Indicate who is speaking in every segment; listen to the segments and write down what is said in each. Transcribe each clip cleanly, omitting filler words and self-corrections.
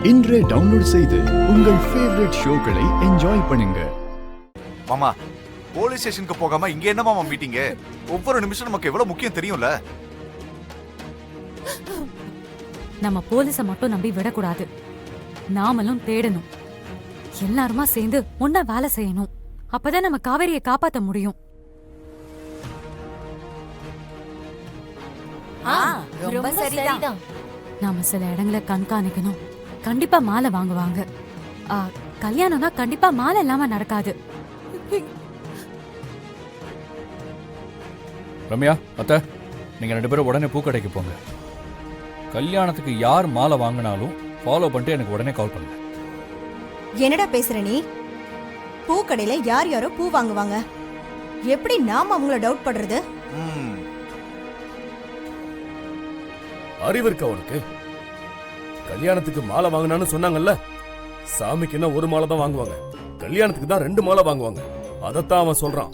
Speaker 1: இன்றே டவுன்லோட் செய்து உங்கள் ஃபேவரட் ஷோக்களை என்ஜாய் பண்ணுங்க.
Speaker 2: மாமா, போலீஸ் ஸ்டேஷனுக்கு போகாம இங்க என்ன மாமா மீட்டிங்? ஒவ்வொரு நிமிஷம் நமக்கு எவ்வளவு முக்கியம் தெரியும்ல.
Speaker 3: நம்ம போலீஸ மட்டும் நம்பி விடக்கூடாது. நாமளும் தேடணும். எல்லாருமா சேர்ந்து ஒன்னா வேலை செய்யணும். அப்பதான் நம்ம காவேரியை காப்பாத்த முடியும்.
Speaker 4: ரொம்ப சரிதான்.
Speaker 3: நாம சில இடங்களை கண்காணிக்கணும். கண்டிப்பா மாலை வாங்குவாங்க. கல்யாணம்னா கண்டிப்பா மாலை இல்லாம நடக்காது.
Speaker 5: ரம்யா, அத்தை, நீங்க 2 பேரும் உடனே பூக்கடைக்கு போங்க. கல்யாணத்துக்கு யார் மாலை வாங்கினாலும் ஃபாலோ பண்ணிட்டு எனக்கு உடனே கால் பண்ணுங்க.
Speaker 4: என்னடா பேசுற நீ? பூக்கடையில யார் யாரோ பூ வாங்குவாங்க. எப்படி நாம அவங்கள டவுட் பண்றது?
Speaker 6: அறிவு இருக்கா உனக்கு? கல்யாணத்துக்கு மாலை வாங்கினான்னு சொன்னாங்கல்ல. சாமிக்கு என்ன ஒரு மாலை தான் வாங்குவாங்க, கல்யாணத்துக்கு தான் 2 மாலை வாங்குவாங்க. அதத்தான் அவன் சொல்றான்.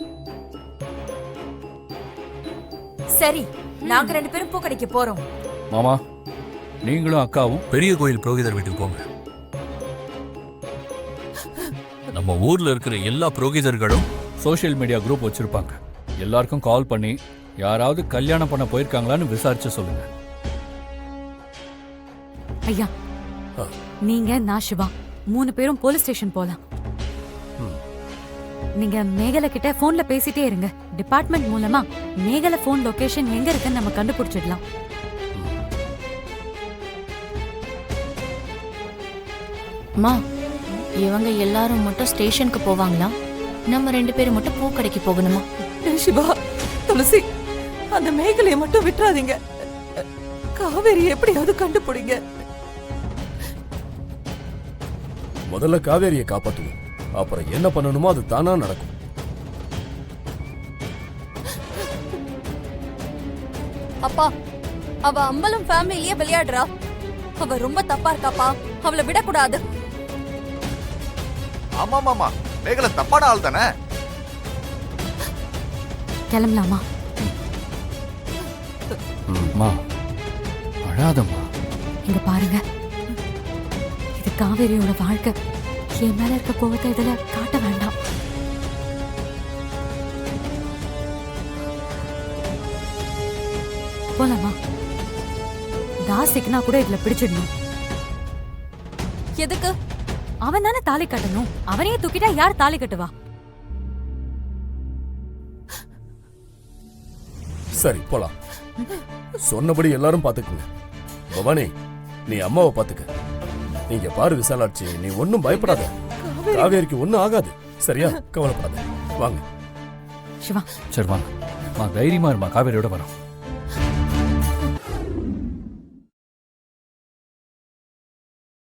Speaker 4: சரி, நாங்க 2 பேரும் பூக்கடைக்கு போறோம்.
Speaker 5: மாமா, நீங்களும் அக்காவும்
Speaker 7: பெரிய கோயில் புரோகிதர் வீட்டுக்கு போங்க. நம்ம ஊர்ல இருக்கிற எல்லா புரோகிதர்களும்
Speaker 5: சோஷியல் மீடியா குரூப் வச்சிருப்பாங்க. எல்லாருக்கும் கால் பண்ணி யாராவது கல்யாணம் பண்ண போயிருக்காங்களான்னு விசாரிச்சு சொல்லுங்க.
Speaker 3: ஐயா, நீங்க நான் சிவா 3 பேரும் போலீஸ் ஸ்டேஷன் போலாம். நீங்க மேகல கிட்ட போன்ல பேசிட்டே இருங்க. டிபார்ட்மெண்ட் மூலமா மேகல போன் லொகேஷன் எங்க இருக்குன்னு நம்ம கண்டுபிடிச்சிடலாம்.
Speaker 8: அம்மா, இவங்க எல்லாரும் மட்டும் ஸ்டேஷனுக்கு போவாங்களா? நம்ம 2 பேரும் மட்டும் பூக்கடைக்கு போகணுமா?
Speaker 9: சிவா, துளசி, அந்த மேகலையை மட்டும் விட்டுறாதீங்க. காவேரி எப்படியாவது கண்டுபிடிங்க.
Speaker 6: முதல்ல காவேரியை காப்பாத்துவோம். அப்புறம் என்ன பண்ணணுமோ அது தானா நடக்கும்.
Speaker 4: அப்பா, அவ அம்பலம் ஃபேமிலியே விளையாடுறா. அவ ரொம்ப தப்பா இருக்காப்பா. அவளை விடக்கூடாது.
Speaker 2: ஆமா மாமா, மேகலை தப்பான ஆள் தானே.
Speaker 3: கிளம்பலாமா?
Speaker 5: அழாதம்மா.
Speaker 3: இங்க பாருங்க, இது காவேரியோட வாழ்க்கை. என் மேல இருக்க கோவத்தை இதுல காட்ட வேண்டாம். போலாமா? தாசிக்குனா கூட இதுல பிடிச்சிடணும்.
Speaker 4: எதுக்கு?
Speaker 3: அவன் தானே தாலி கட்டணும். அவனையே தூக்கிட்டா யார் தாலி கட்டுவா?
Speaker 6: சரி, போலாம். சொன்னபடி எல்லாரும் பாத்துக்குங்க. பவானி, நீ அம்மாவை பாத்துக்க. நீங்க பாரு விசாலாட்சி, நீ ஒன்னும் பயப்படாத. காவேரிக்கு ஒன்னும் ஆகாது. சரியா? கவலைப்படாத. வாங்க
Speaker 3: சிவா.
Speaker 5: சரி வாங்க. தைரியமா இருமா, காவேரியோட வரோம்.